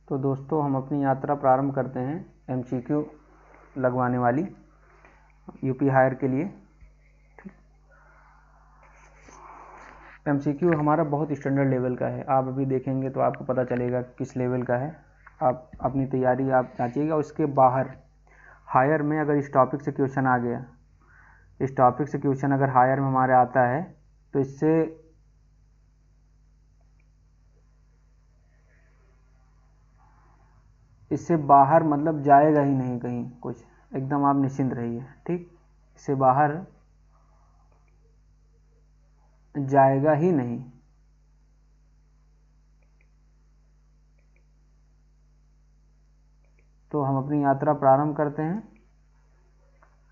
तो दोस्तों हम अपनी यात्रा प्रारंभ करते हैं एमसीक्यू लगवाने वाली यूपी हायर के लिए। एमसीक्यू हमारा बहुत स्टैंडर्ड लेवल का है, आप अभी देखेंगे तो आपको पता चलेगा किस लेवल का है। आप अपनी तैयारी आप जांचिएगा। उसके बाहर हायर में अगर इस टॉपिक से क्वेश्चन आ गया, इस टॉपिक से क्वेश्चन अगर हायर में हमारे आता है तो इससे बाहर मतलब जाएगा ही नहीं कहीं कुछ, एकदम आप निश्चिंत रहिए। ठीक, इससे बाहर जाएगा ही नहीं। तो हम अपनी यात्रा प्रारंभ करते हैं।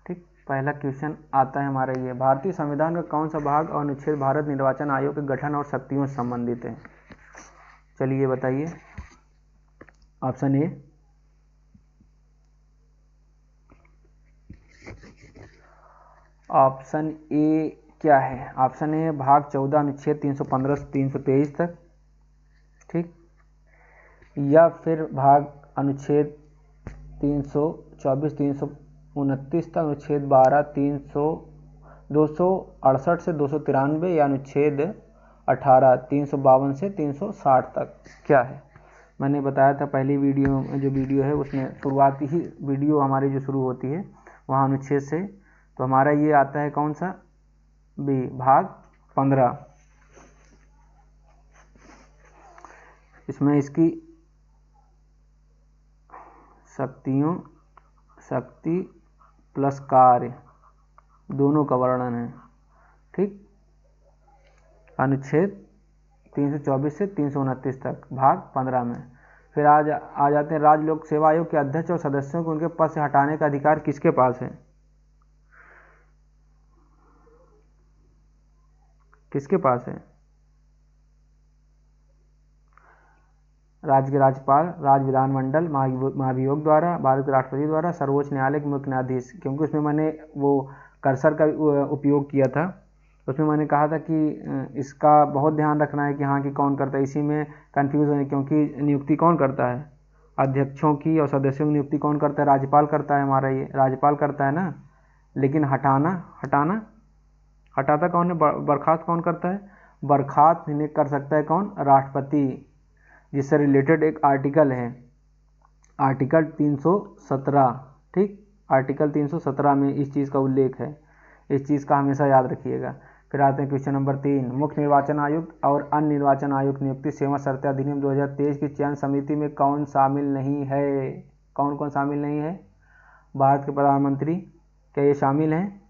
ठीक, पहला क्वेश्चन आता है हमारा ये, भारतीय संविधान का कौन सा भाग और अनुच्छेद भारत निर्वाचन आयोग के गठन और शक्तियों से संबंधित है? चलिए बताइए। ऑप्शन ए, ऑप्शन ए क्या है? ऑप्शन ए भाग 14 अनुच्छेद 315 से 323 तक। ठीक, या फिर भाग अनुच्छेद 324 329 तक, अनुच्छेद 12 268 से 293, या अनुच्छेद 18 352 से 360 तक। क्या है? मैंने बताया था पहली वीडियो जो वीडियो है उसमें, शुरुआती ही वीडियो हमारी जो शुरू होती है वहाँ अनुच्छेद से, तो हमारा ये आता है कौन सा? बी, भाग 15। इसमें इसकी शक्ति प्लस कार्य दोनों का वर्णन है। ठीक, अनुच्छेद 324 से 329 तक, भाग 15 में। फिर आ जाते हैं, राज्य लोक सेवा आयोग के अध्यक्ष और सदस्यों को उनके पद से हटाने का अधिकार किसके पास है? किसके पास है? राज्य के राज्यपाल, राज्य विधानमंडल, महाभियोग द्वारा, भारत के राष्ट्रपति द्वारा, सर्वोच्च न्यायालय के मुख्य न्यायाधीश। क्योंकि उसमें मैंने वो कर्सर का उपयोग किया था, उसमें मैंने कहा था कि इसका बहुत ध्यान रखना है कि हाँ कि कौन करता है, इसी में कंफ्यूज होने, क्योंकि नियुक्ति कौन करता है? अध्यक्षों की और सदस्यों की नियुक्ति कौन करता है? राज्यपाल करता है। हमारा ये राज्यपाल करता है ना, लेकिन हटाता कौन है? बर्खास्त कौन करता है? बर्खास्त कर सकता है कौन? राष्ट्रपति, जिससे रिलेटेड एक आर्टिकल है, आर्टिकल 317। ठीक, आर्टिकल 317 में इस चीज़ का उल्लेख है, इस चीज़ का हमेशा याद रखिएगा। फिर आते हैं क्वेश्चन नंबर 3, मुख्य निर्वाचन आयुक्त और अन्य निर्वाचन आयुक्त नियुक्ति सेवा शर्तें अधिनियम 2023 की चयन समिति में कौन शामिल नहीं है? कौन कौन शामिल नहीं है? भारत के प्रधानमंत्री, क्या ये शामिल हैं?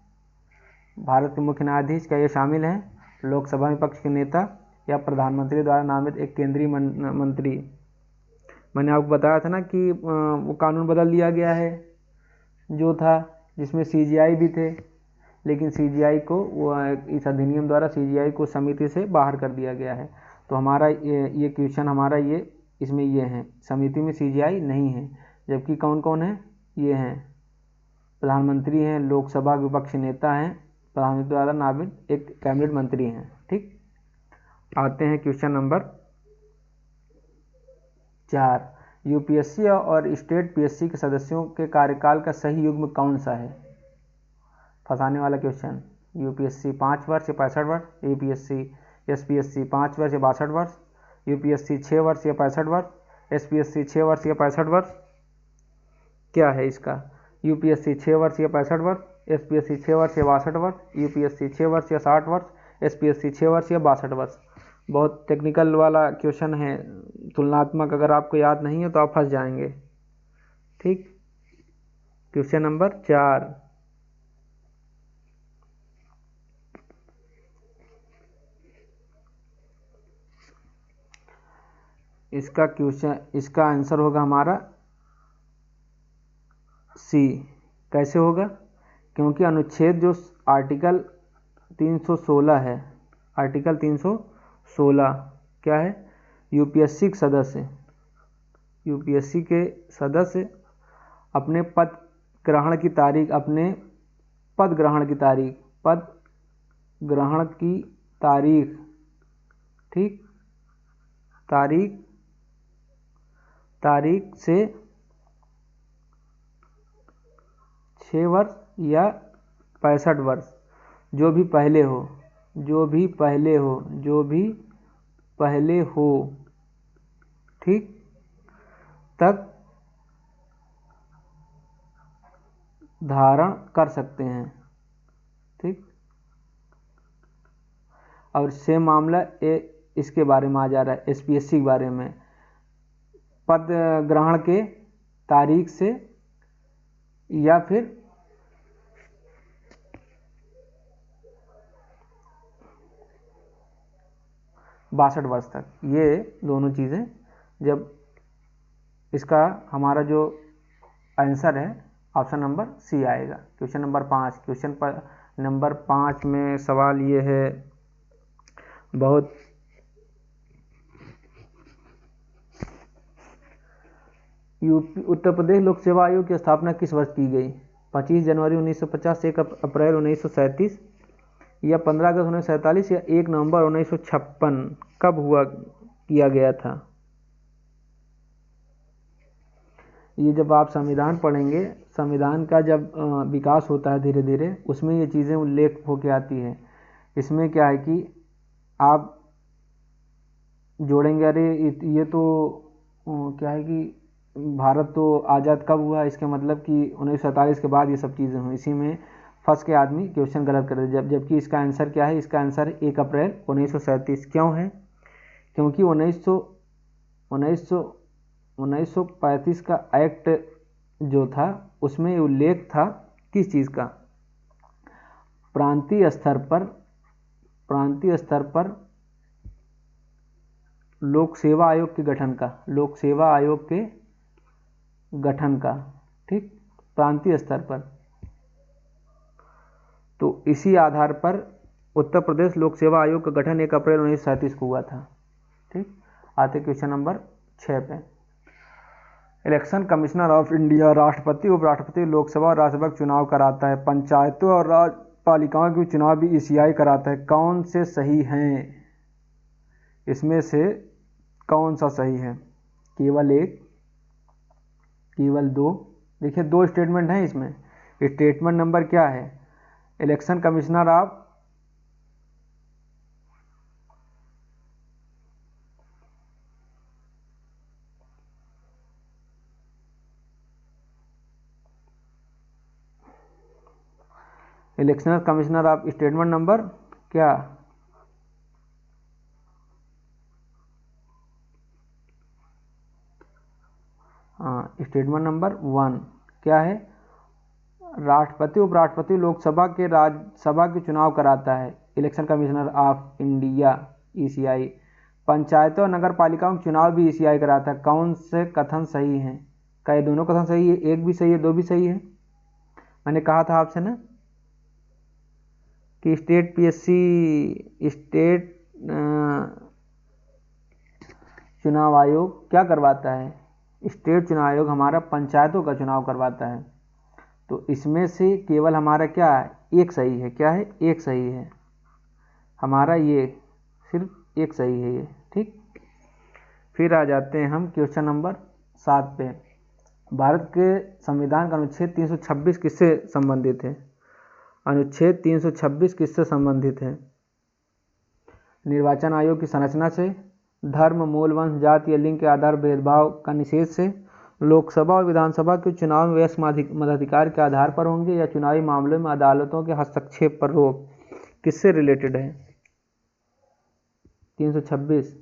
भारत के मुख्य न्यायाधीश, क्या ये शामिल हैं? लोकसभा विपक्ष के नेता, या प्रधानमंत्री द्वारा नामित एक केंद्रीय मंत्री? मैंने आपको बताया था ना कि वो कानून बदल दिया गया है जो था, जिसमें सीजीआई भी थे, लेकिन सीजीआई को इस अधिनियम द्वारा सीजीआई को समिति से बाहर कर दिया गया है। तो हमारा ये क्वेश्चन हमारा ये इसमें ये है, समिति में सीजीआई नहीं है। जबकि कौन कौन है? ये हैं, प्रधानमंत्री हैं, लोकसभा विपक्ष नेता हैं, प्रधानमंत्री द्वारा नामित एक कैबिनेट मंत्री हैं। ठीक, आते हैं क्वेश्चन नंबर 4, यूपीएससी और स्टेट पीएससी के सदस्यों के कार्यकाल का सही युग्म कौन सा है? फंसाने वाला क्वेश्चन। यूपीएससी 5 वर्ष या 65 वर्ष, यूपीएससी एसपीएससी 5 वर्ष या 62 वर्ष, यूपीएससी 6 वर्ष या 65 वर्ष, एसपीएससी 6 वर्ष या 65 वर्ष। क्या है इसका? यूपीएससी 6 वर्ष या 65 वर्ष, एसपीएससी 6 वर्ष या 62 वर्ष, यूपीएससी 6 वर्ष या 60 वर्ष, एसपीएससी 6 वर्ष या 62 वर्ष। बहुत टेक्निकल वाला क्वेश्चन है, तुलनात्मक, अगर आपको याद नहीं है तो आप फंस जाएंगे। ठीक, क्वेश्चन नंबर 4, इसका आंसर होगा हमारा सी। कैसे होगा? क्योंकि अनुच्छेद जो आर्टिकल 316 है, आर्टिकल 316 क्या है? यूपीएससी के सदस्य अपने पद ग्रहण की तारीख, ठीक, तारीख तारीख से 6 वर्ष या 65 वर्ष, जो भी पहले हो, ठीक, तक धारण कर सकते हैं। ठीक, और सेम मामला इसके बारे में आ जा रहा है, एसपीएससी के बारे में। पद ग्रहण के तारीख से या फिर बासठ वर्ष तक, ये दोनों चीज़ें। जब इसका हमारा जो आंसर है ऑप्शन नंबर सी आएगा। क्वेश्चन नंबर 5, क्वेश्चन नंबर 5 में सवाल ये है, बहुत यूपी उत्तर प्रदेश लोक सेवा आयोग की स्थापना किस वर्ष की गई? 25 जनवरी 1950, 1 अप्रैल 1937 या 15 अगस्त 1947 या 1 नवंबर 1956? कब किया गया था? ये जब आप संविधान पढ़ेंगे, संविधान का जब विकास होता है धीरे धीरे, उसमें ये चीज़ें उल्लेख होके आती है। इसमें क्या है कि आप जोड़ेंगे, अरे ये तो क्या है कि भारत तो आज़ाद कब हुआ, इसके मतलब कि 1947 के बाद ये सब चीज़ें हुई। इसी में फंस के आदमी क्वेश्चन गलत कर दे, जबकि इसका आंसर क्या है? इसका आंसर 1 अप्रैल 1937। क्यों है? क्योंकि 1935 का एक्ट जो था उसमें उल्लेख था किस चीज़ का? प्रांतीय स्तर पर लोक सेवा आयोग के गठन का, लोक सेवा आयोग के गठन का, ठीक, प्रांतीय स्तर पर। तो इसी आधार पर उत्तर प्रदेश लोक सेवा आयोग का गठन 1 अप्रैल 1937 को हुआ था। ठीक, आते क्वेश्चन नंबर 6 पे। इलेक्शन कमिश्नर ऑफ इंडिया राष्ट्रपति, उपराष्ट्रपति, लोकसभा और राज्यसभा चुनाव कराता है। पंचायतों और राज्य पालिकाओं के चुनाव भी ईसीआई कराता है। कौन से सही हैं? इसमें से कौन सा सही है? केवल 1, केवल 2? देखिए 2 स्टेटमेंट हैं इसमें। स्टेटमेंट नंबर क्या है? Election commissioner of statement number क्या? हाँ, स्टेटमेंट नंबर 1 क्या है? राष्ट्रपति, उपराष्ट्रपति, लोकसभा के राज्यसभा के चुनाव कराता है election commissioner of India, ECI. पंचायतों और नगर पालिकाओं के चुनाव भी ईसीआई कराता है। कौन से कथन सही हैं? क्या ये दोनों कथन सही है? 1 भी सही है, 2 भी सही है? मैंने कहा था आपसे ना कि स्टेट चुनाव आयोग क्या करवाता है? स्टेट चुनाव आयोग हमारा पंचायतों का चुनाव करवाता है। तो इसमें से केवल हमारा क्या है? 1 सही है। क्या है? 1 सही है हमारा, ये सिर्फ 1 सही है ये। ठीक, फिर आ जाते हैं हम क्वेश्चन नंबर 7 पे। भारत के संविधान का अनुच्छेद 326 किससे संबंधित है? अनुच्छेद 326 किससे संबंधित है? निर्वाचन आयोग की संरचना से, धर्म, मूल, वंश, जाति या लिंग के आधार भेदभाव का निषेध से, लोकसभा और विधानसभा के चुनाव में वयस्क मताधिकार के आधार पर होंगे, या चुनावी मामलों में अदालतों के हस्तक्षेप पर रोक? किससे रिलेटेड है 326?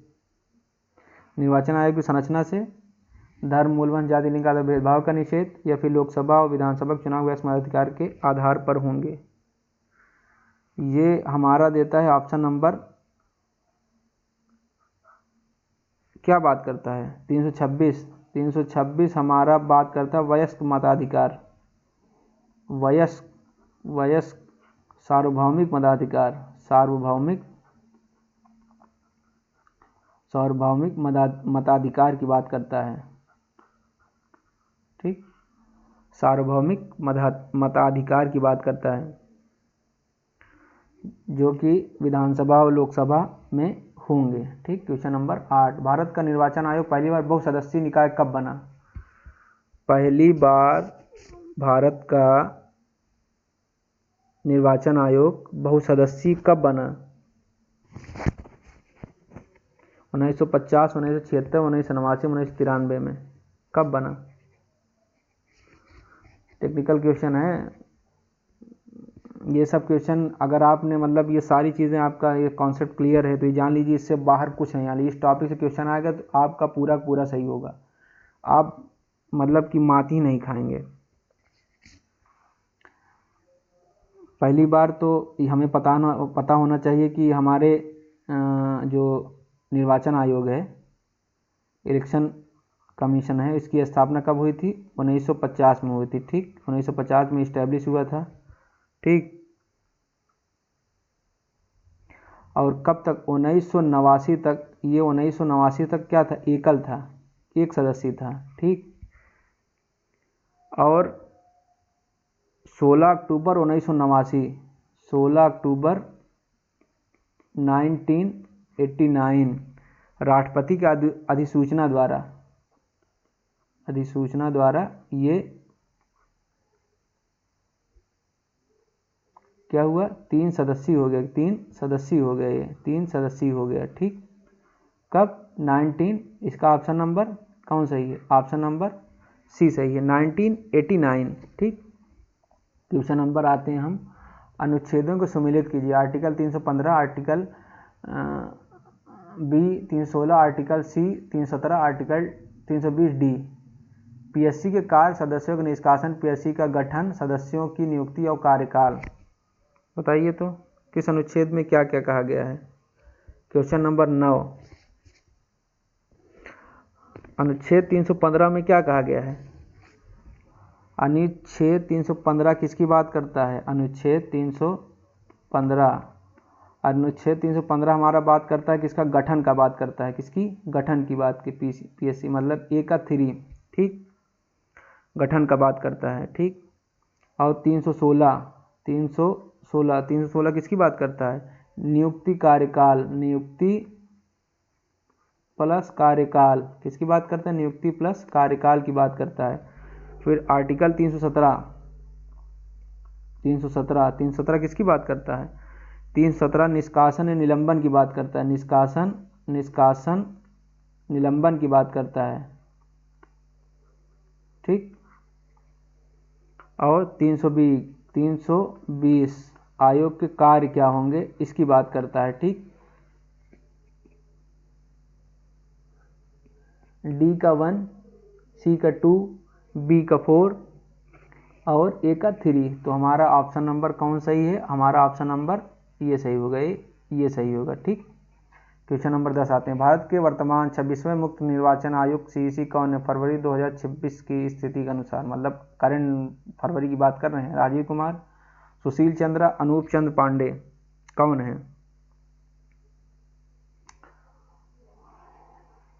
निर्वाचन आयोग की संरचना से, धर्म, मूल, वंश, जाति, लिंग के आधार भेदभाव का निषेध, या फिर लोकसभा और विधानसभा के चुनाव वयस्क मताधिकार के आधार पर होंगे? ये हमारा देता है ऑप्शन नंबर, क्या बात करता है? 326 हमारा बात करता है वयस्क मताधिकार, वयस्क सार्वभौमिक मताधिकार, सार्वभौमिक मताधिकार की बात करता है। ठीक, सार्वभौमिक मताधिकार की बात करता है, जो कि विधानसभा और लोकसभा में होंगे। ठीक, क्वेश्चन नंबर 8, भारत का निर्वाचन आयोग पहली बार बहुसदस्यीय निकाय कब बना? पहली बार भारत का निर्वाचन आयोग बहुसदस्यीय कब बना? 1950, 1976, 1989, 1993 में कब बना? टेक्निकल क्वेश्चन है ये सब क्वेश्चन। अगर आपने मतलब ये सारी चीज़ें, आपका ये कॉन्सेप्ट क्लियर है तो ये जान लीजिए इससे बाहर कुछ नहीं आने। इस टॉपिक से क्वेश्चन आएगा तो आपका पूरा पूरा सही होगा, आप मतलब कि मात ही नहीं खाएंगे। पहली बार तो हमें पता होना चाहिए कि हमारे जो निर्वाचन आयोग है, इलेक्शन कमीशन है, इसकी स्थापना कब हुई थी? 1950 में हुई थी। ठीक, 1950 में इस्टेब्लिश हुआ था। ठीक, और कब तक? 1989 तक। ये 1989 तक क्या था? एकल था, एक सदस्य था। ठीक, और 16 अक्टूबर 1989, 16 अक्टूबर 1989 राष्ट्रपति की अधिसूचना द्वारा ये क्या हुआ? 3 सदस्यीय हो गया, 3 सदस्यीय हो गया, ये 3 सदस्यीय हो गया। ठीक, कब? 19, इसका ऑप्शन नंबर कौन सही है? ऑप्शन नंबर सी सही है, 1989। ठीक, क्वेश्चन नंबर आते हैं हम, अनुच्छेदों को सम्मिलित कीजिए। आर्टिकल 315, आर्टिकल बी 316, आर्टिकल सी 317, आर्टिकल 320 डी। पीएससी के कार्य, सदस्यों का निष्कासन, पीएससी का गठन, सदस्यों की नियुक्ति और कार्यकाल। बताइए तो किस अनुच्छेद में क्या क्या कहा गया है? क्वेश्चन नंबर 9, अनुच्छेद 315 में क्या कहा गया है? अनुच्छेद 315 किसकी बात करता है? अनुच्छेद 315 हमारा बात करता है किसका? गठन का बात करता है। किसकी? गठन की बात की, पीएससी मतलब ए का 3। ठीक, गठन का बात करता है। ठीक, और 316 किसकी बात करता है? नियुक्ति कार्यकाल, नियुक्ति प्लस कार्यकाल। किसकी बात करता है? नियुक्ति प्लस कार्यकाल की बात करता है। फिर आर्टिकल 317 किसकी बात करता है? 317 निष्कासन निलंबन की बात करता है। निष्कासन निलंबन की बात करता है। ठीक, और 320 आयोग के कार्य क्या होंगे इसकी बात करता है। ठीक, डी का 1, सी का 2, बी का 4 और ए का 3। तो हमारा ऑप्शन नंबर कौन सही है? हमारा ऑप्शन नंबर ये सही होगा, ये सही होगा। ठीक, क्वेश्चन नंबर 10 आते हैं, भारत के वर्तमान 26वें मुख्य निर्वाचन आयुक्त सीईसी कौन है? फरवरी 2026 की स्थिति के अनुसार, मतलब करंट फरवरी की बात कर रहे हैं। राजीव कुमार, सुशील चंद्र, अनूप चंद्र पांडे, कौन है?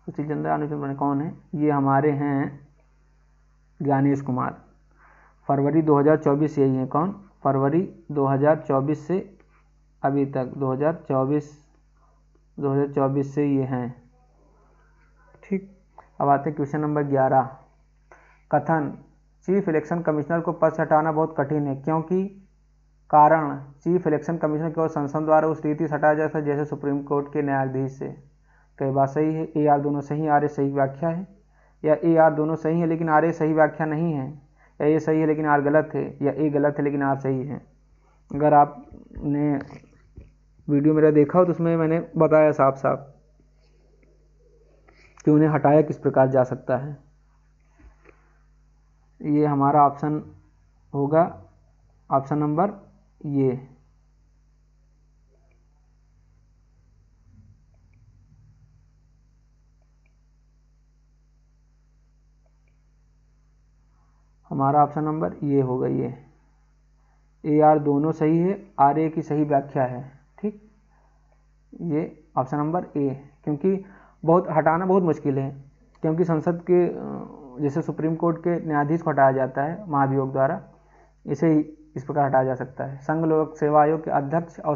सुशील चंद्र, अनूप चंद्र पांडे कौन है? ये हमारे हैं ज्ञानेश कुमार। फरवरी 2024 यही है। कौन? फरवरी 2024 से अभी तक 2024 से ये हैं। ठीक, अब आते हैं क्वेश्चन नंबर 11, कथन चीफ इलेक्शन कमिश्नर को पद से हटाना बहुत कठिन है क्योंकि कारण चीफ इलेक्शन कमिश्नर केवल संसद द्वारा उस रीति से हटाया जाता है जैसे सुप्रीम कोर्ट के न्यायाधीश से। कई बात सही है, ए आर दोनों सही, आर ए सही व्याख्या है, या ए आर दोनों सही है लेकिन आर ए सही व्याख्या नहीं है, या ए सही है लेकिन आर गलत है, या ए गलत है लेकिन आर सही है। अगर आपने वीडियो मेरा देखा हो तो उसमें मैंने बताया साफ साफ कि उन्हें हटाया किस प्रकार जा सकता है। ये हमारा ऑप्शन होगा, ऑप्शन नंबर ये। हमारा ऑप्शन नंबर ये होगा, ये ए आर दोनों सही है, आर ए की सही व्याख्या है। ठीक, ये ऑप्शन नंबर ए, क्योंकि हटाना बहुत मुश्किल है, क्योंकि संसद के जैसे सुप्रीम कोर्ट के न्यायाधीश को हटाया जाता है महाभियोग द्वारा, इसे इस प्रकार हटाया जा सकता है। संघ लोक सेवा आयोग के अध्यक्ष और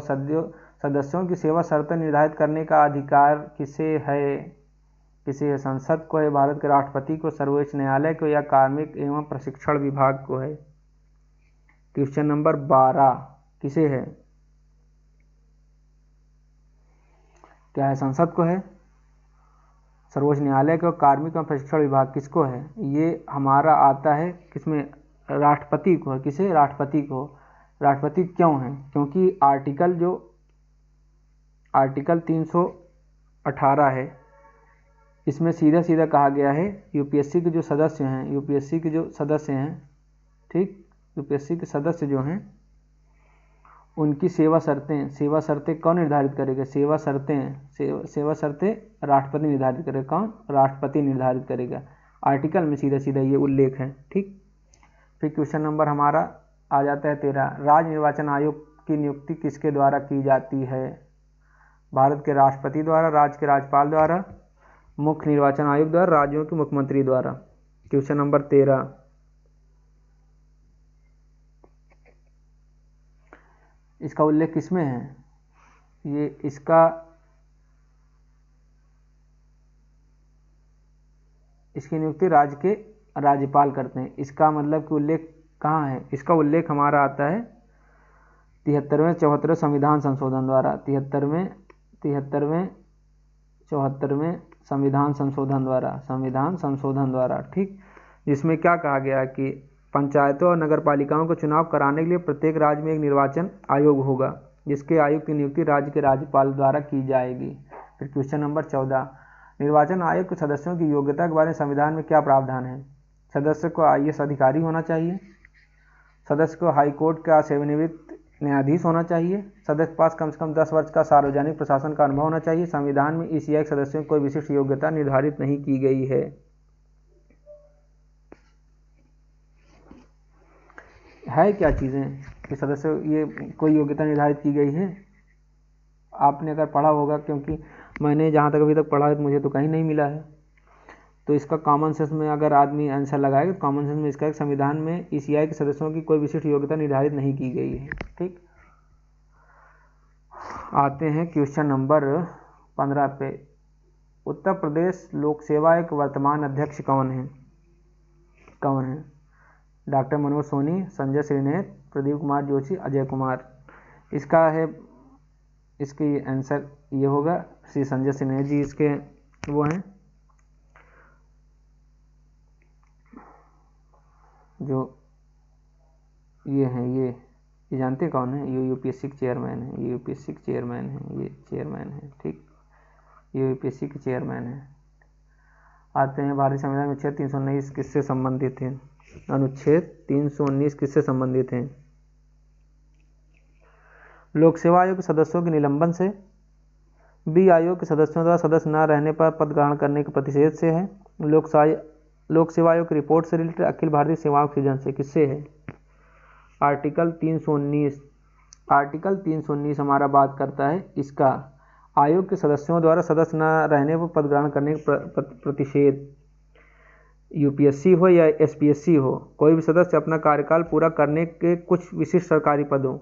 सदस्यों की सेवा शर्तें निर्धारित करने का अधिकार किसे है? संसद को है, भारत के राष्ट्रपति को, सर्वोच्च न्यायालय को, या कार्मिक एवं प्रशिक्षण विभाग को है? क्वेश्चन नंबर 12 किसे है? क्या है? संसद को है, सर्वोच्च न्यायालय को, कार्मिक एवं प्रशिक्षण विभाग किसको है? ये हमारा आता है किसमें? राष्ट्रपति को है। किसे? राष्ट्रपति को। राष्ट्रपति क्यों है? क्योंकि आर्टिकल 318 है, इसमें सीधा सीधा कहा गया है यूपीएससी के जो सदस्य हैं, ठीक, यूपीएससी के सदस्य जो हैं उनकी सेवा शर्तें कौन निर्धारित करेगा? सेवा शर्तें राष्ट्रपति निर्धारित करेगा। कौन? राष्ट्रपति निर्धारित करेगा। आर्टिकल में सीधा सीधा ये उल्लेख है, ठीक। फिर क्वेश्चन नंबर हमारा आ जाता है 13। राज्य निर्वाचन आयोग की नियुक्ति किसके द्वारा की जाती है? भारत के राष्ट्रपति द्वारा, राज्य के राज्यपाल द्वारा, मुख्य निर्वाचन आयोग द्वारा, राज्यों के मुख्यमंत्री द्वारा। क्वेश्चन नंबर 13, इसका उल्लेख किसमें है? ये इसकी नियुक्ति राज्य के राज्यपाल करते हैं। इसका मतलब कि उल्लेख कहाँ है? इसका उल्लेख हमारा आता है 73वें 74वें संविधान संशोधन द्वारा, 73वें 74वें संविधान संशोधन द्वारा, ठीक, जिसमें क्या कहा गया कि पंचायतों और नगरपालिकाओं को चुनाव कराने के लिए प्रत्येक राज्य में एक निर्वाचन आयोग होगा, जिसके आयुक्त की नियुक्ति राज्य के राज्यपाल द्वारा की जाएगी। फिर क्वेश्चन नंबर 14, निर्वाचन आयोग के सदस्यों की योग्यता के बारे में संविधान में क्या प्रावधान है? सदस्य को आईएएस अधिकारी होना चाहिए, सदस्य को हाईकोर्ट का सेवानिवृत्त न्यायाधीश होना चाहिए, सदस्य के पास कम से कम 10 वर्ष का सार्वजनिक प्रशासन का अनुभव होना चाहिए। संविधान में ईसीआई के सदस्यों की कोई विशिष्ट योग्यता निर्धारित नहीं की गई है क्या चीज़ें कि सदस्य ये कोई योग्यता निर्धारित की गई है? आपने अगर पढ़ा होगा, क्योंकि मैंने जहाँ तक अभी तक पढ़ा है मुझे तो कहीं नहीं मिला है। तो इसका कॉमन सेंस में अगर आदमी आंसर लगाएगा तो कॉमन सेंस में इसका एक संविधान में ईसीआई के सदस्यों की कोई विशिष्ट योग्यता निर्धारित नहीं की गई है, ठीक। आते हैं क्वेश्चन नंबर 15 पे। उत्तर प्रदेश लोक सेवा आयोग के वर्तमान अध्यक्ष कौन है? डॉक्टर मनोज सोनी, संजय श्रीनेत, प्रदीप कुमार जोशी, अजय कुमार। इसकी आंसर ये होगा श्री संजय श्रीनेत जी इसके वो हैं जो ये हैं, ये जानते कौन है? ये यूपीएससी के चेयरमैन है, ये चेयरमैन है, ठीक, ये यूपीएससी के चेयरमैन है। आते हैं भारतीय संविधान में अनुच्छेद 319 किससे संबंधित है? अनुच्छेद 319 किससे संबंधित है? लोक सेवा आयोग के सदस्यों के निलंबन से, बी आयोग के सदस्यों द्वारा सदस्य न रहने पर पद ग्रहण करने के प्रतिषेध से है, लोक सेवा आयोग की रिपोर्ट से रिलेटेड, अखिल भारतीय सेवाओं के सृजन से, किससे है? आर्टिकल 319 हमारा बात करता है इसका, आयोग के सदस्यों द्वारा सदस्य न रहने पर पद ग्रहण करने के प्रतिषेध। यूपीएससी हो या एसपीएससी हो, कोई भी सदस्य अपना कार्यकाल पूरा करने के कुछ विशिष्ट सरकारी पदों,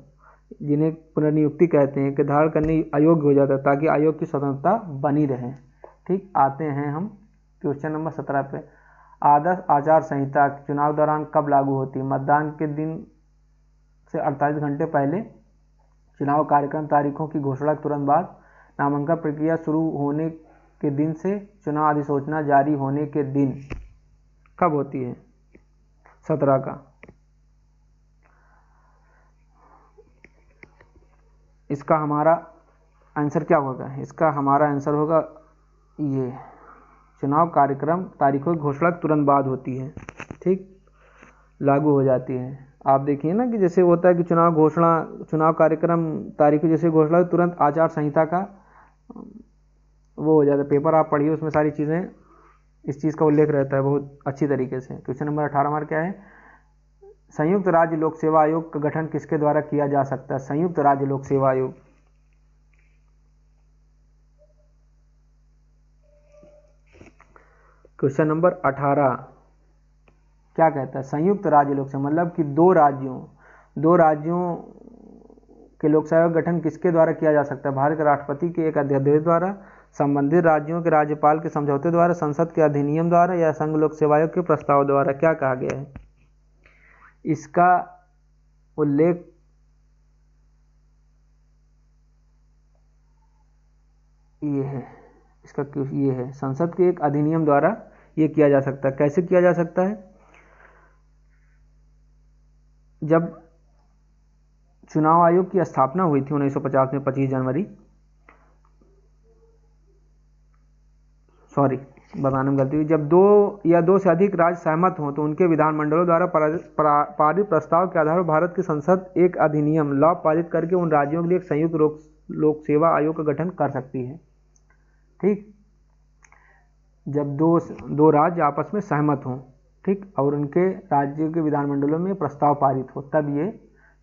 जिन्हें पुनर्नियुक्ति कहते हैं, के धारण करने अयोग्य हो जाता है ताकि आयोग की स्वतंत्रता बनी रहे, ठीक। आते हैं हम क्वेश्चन नंबर 17 पे। आदर्श आचार संहिता चुनाव दौरान कब लागू होती है? मतदान के दिन से 48 घंटे पहले, चुनाव कार्यक्रम तारीखों की घोषणा के तुरंत बाद, नामांकन प्रक्रिया शुरू होने के दिन से, चुनाव अधिसूचना जारी होने के दिन। कब होती है? 17 का। इसका हमारा आंसर क्या होगा? इसका हमारा आंसर होगा ये, चुनाव कार्यक्रम तारीखों की घोषणा तुरंत बाद होती है, ठीक, लागू हो जाती है। आप देखिए ना कि जैसे होता है कि चुनाव कार्यक्रम तारीखों जैसे घोषणा तुरंत आचार संहिता का वो हो जाता है। पेपर आप पढ़िए, उसमें सारी चीज़ें इस चीज़ का उल्लेख रहता है बहुत अच्छी तरीके से। क्वेश्चन नंबर 18 हमारा क्या है? संयुक्त राज्य लोक सेवा आयोग का गठन किसके द्वारा किया जा सकता है? संयुक्त राज्य लोक सेवा आयोग। क्वेश्चन नंबर 18 क्या कहता है? संयुक्त राज्य लोक सेवा मतलब कि दो राज्यों कि लोकसभा का गठन किसके द्वारा किया जा सकता है? भारत के राष्ट्रपति के एक अध्यादेश द्वारा, संबंधित राज्यों के राज्यपाल के समझौते द्वारा, संसद के अधिनियम द्वारा या संघ लोक सेवा आयोग के प्रस्ताव द्वारा। क्या कहा गया है? इसका उल्लेख ये है, इसका ये है, संसद के एक अधिनियम द्वारा ये किया जा सकता है। कैसे किया जा सकता है? जब चुनाव आयोग की स्थापना हुई थी 1950 में 25 जनवरी, बताने में गलती हुई, जब दो या दो से अधिक राज्य सहमत हों तो उनके विधानमंडलों द्वारा पारित प्रस्ताव के आधार पर भारत की संसद एक अधिनियम लॉ पारित करके उन राज्यों के लिए एक संयुक्त लोक सेवा आयोग का गठन कर सकती है। ठीक, जब दो राज्य आपस में सहमत हों, ठीक, और उनके राज्यों के विधानमंडलों में प्रस्ताव पारित हो, तब ये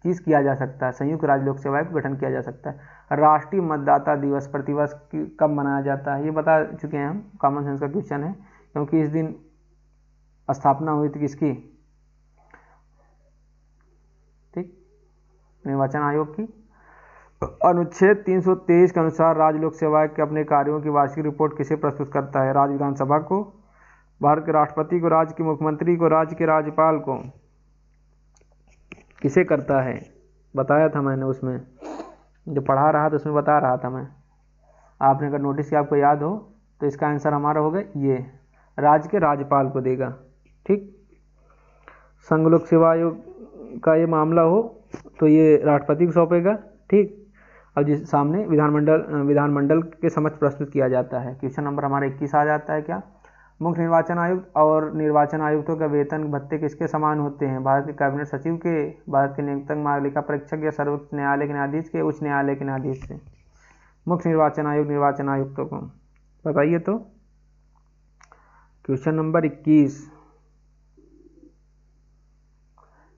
चीज़ किया जा सकता है, संयुक्त राज्य लोक सेवा आयोग का गठन किया जा सकता है। राष्ट्रीय मतदाता दिवस प्रतिवर्ष कब मनाया जाता है? ये बता चुके हैं हम, कॉमन सेंस का क्वेश्चन है, क्योंकि इस दिन स्थापना हुई थी किसकी? ठीक, निर्वाचन आयोग की। अनुच्छेद 323 के अनुसार राज्य लोक सेवा आयोग के अपने कार्यों की वार्षिक रिपोर्ट किसे प्रस्तुत करता है? राज्य विधानसभा को, भारत के राष्ट्रपति को, राज्य के मुख्यमंत्री को, राज्य के राज्यपाल को। किसे करता है? बताया था मैंने, उसमें जो पढ़ा रहा था उसमें बता रहा था मैं। आपने अगर नोटिस किया, आपको याद हो, तो इसका आंसर हमारा होगा ये, राज्य के राज्यपाल को देगा। ठीक, संघ लोक सेवा आयोग का ये मामला हो तो ये राष्ट्रपति को सौंपेगा। ठीक, और जिस सामने विधानमंडल के समक्ष प्रस्तुत किया जाता है। क्वेश्चन नंबर हमारा 21 आ जाता है। क्या? मुख्य निर्वाचन आयुक्त और निर्वाचन आयुक्तों का वेतन भत्ते किसके समान होते हैं? भारत के कैबिनेट सचिव के, भारत के नियुक्तक महालेखा परीक्षक या सर्वोच्च न्यायालय के न्यायाधीश के, उच्च न्यायालय के न्यायाधीश से। मुख्य निर्वाचन आयोग निर्वाचन आयुक्तों को बताइए तो। क्वेश्चन नंबर 21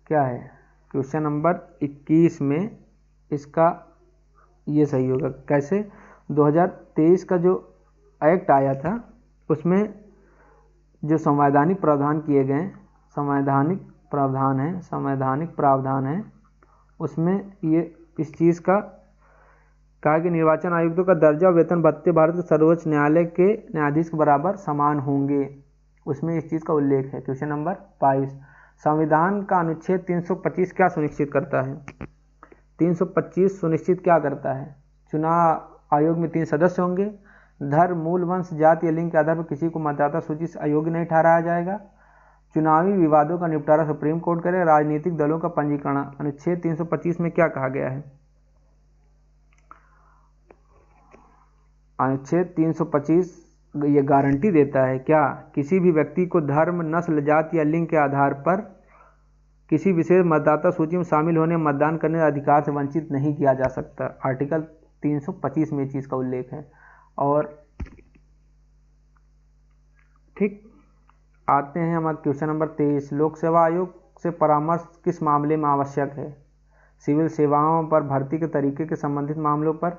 क्या है? क्वेश्चन नंबर 21 में इसका ये सही होगा। कैसे? 2023 का जो एक्ट आया था उसमें जो संवैधानिक प्रावधान किए गए, संवैधानिक प्रावधान है, उसमें ये इस चीज़ का कहा कि निर्वाचन आयुक्तों का दर्जा और वेतन भत्ते भारत के सर्वोच्च न्यायालय के न्यायाधीश के बराबर समान होंगे, उसमें इस चीज़ का उल्लेख है। क्वेश्चन नंबर 22, संविधान का अनुच्छेद 325 क्या सुनिश्चित करता है? 325 सुनिश्चित क्या करता है? चुनाव आयोग में 3 सदस्य होंगे, धर्म, मूल, वंश, जाति या लिंग के आधार पर किसी को मतदाता सूची से अयोग्य नहीं ठहराया जाएगा, चुनावी विवादों का निपटारा सुप्रीम कोर्ट करे, राजनीतिक दलों का पंजीकरण। अनुच्छेद 325 में क्या कहा गया है? अनुच्छेद 325 ये गारंटी देता है क्या? किसी भी व्यक्ति को धर्म, नस्ल, जाति या लिंग के आधार पर किसी विशेष मतदाता सूची में शामिल होने, मतदान करने के अधिकार से वंचित नहीं किया जा सकता। आर्टिकल 325 में इस चीज़ का उल्लेख है। और ठीक, आते हैं हमारे क्वेश्चन नंबर 23, लोक सेवा आयोग से परामर्श किस मामले में आवश्यक है? सिविल सेवाओं पर भर्ती के तरीके के संबंधित मामलों पर,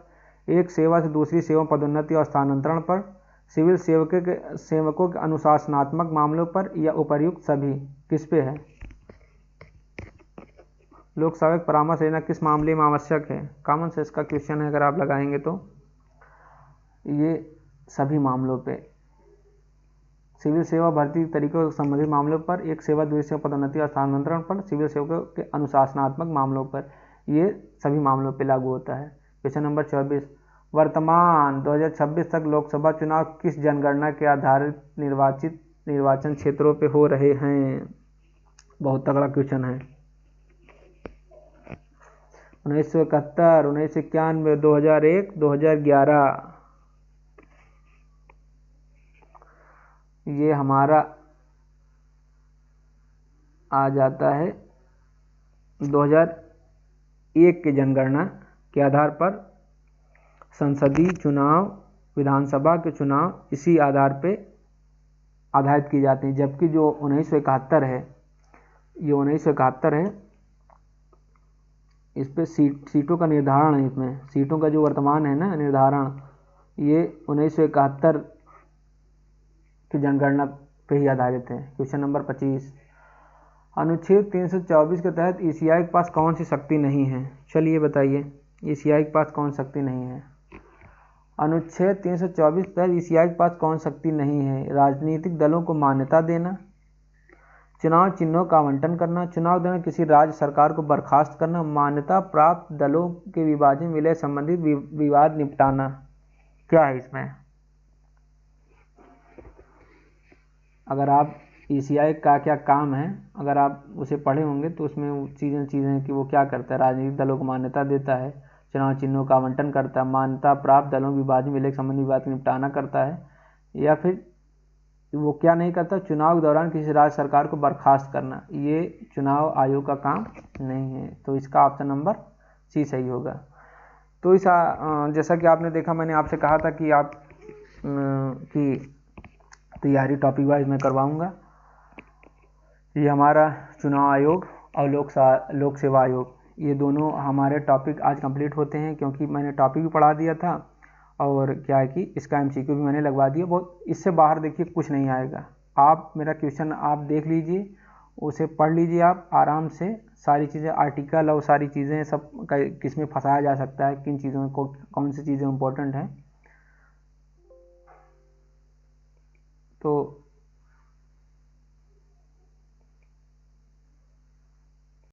एक सेवा से दूसरी सेवा पदोन्नति और स्थानांतरण पर, सिविल सेवकों के अनुशासनात्मक मामलों पर, या उपर्युक्त सभी। किस पे है? लोक सेवा का परामर्श लेना किस मामले में आवश्यक है? कॉमन सेंस का क्वेश्चन है, अगर आप लगाएंगे तो ये सभी मामलों पे, सिविल सेवा भर्ती तरीकों से संबंधित मामलों पर, एक सेवा दूसरी सेवा पदोन्नति और स्थानांतरण पर, सिविल सेवकों के अनुशासनात्मक मामलों पर, ये सभी मामलों पे लागू होता है। क्वेश्चन नंबर 24, वर्तमान 2026 तक लोकसभा चुनाव किस जनगणना के आधारित निर्वाचन क्षेत्रों पे हो रहे हैं? बहुत तगड़ा क्वेश्चन है। 1971, 1991, 2001, 2011, ये हमारा आ जाता है 2001 के जनगणना के आधार पर संसदीय चुनाव, विधानसभा के चुनाव इसी आधार पे आधारित की जाती हैं। जबकि जो 1971 है, ये 1971 है, इस पे सीटों का निर्धारण है, इसमें सीटों का जो वर्तमान है ना निर्धारण, ये 1971 की जनगणना पे ही आधारित है। क्वेश्चन नंबर 25, अनुच्छेद 324 के तहत ईसीआई के पास कौन सी शक्ति नहीं है? चलिए बताइए। ईसीआई के पास कौन शक्ति नहीं है? अनुच्छेद 324 पर ईसीआई के पास कौन शक्ति नहीं है? राजनीतिक दलों को मान्यता देना, चुनाव चिन्हों का आवंटन करना, चुनाव के दौरान किसी राज्य सरकार को बर्खास्त करना, मान्यता प्राप्त दलों के विभाजन विलय संबंधित विवाद निपटाना। क्या है इसमें? अगर आप ईसीआई का क्या काम है अगर आप उसे पढ़े होंगे तो उसमें चीज़ें कि वो क्या करता है। राजनीतिक दलों को मान्यता देता है, चुनाव चिन्हों का आवंटन करता है, मान्यता प्राप्त दलों विभाजन विलय संबंधी विवाद निपटाना करता है, या फिर वो क्या नहीं करता, चुनाव के दौरान किसी राज्य सरकार को बर्खास्त करना। ये चुनाव आयोग का काम नहीं है। तो इसका ऑप्शन नंबर सी सही होगा। तो इस जैसा कि आपने देखा, मैंने आपसे कहा था कि आप की तैयारी टॉपिक वाइज मैं करवाऊंगा। ये हमारा चुनाव आयोग और लोक सेवा आयोग, ये दोनों हमारे टॉपिक आज कंप्लीट होते हैं, क्योंकि मैंने टॉपिक भी पढ़ा दिया था और क्या है कि इसका एमसीक्यू भी मैंने लगवा दिया। बहुत इससे बाहर देखिए कुछ नहीं आएगा। आप मेरा क्वेश्चन आप देख लीजिए, उसे पढ़ लीजिए आप आराम से, सारी चीज़ें आर्टिकल और सारी चीज़ें सब किस में फंसाया जा सकता है, किन चीज़ों को कौन सी चीज़ें इंपॉर्टेंट हैं। तो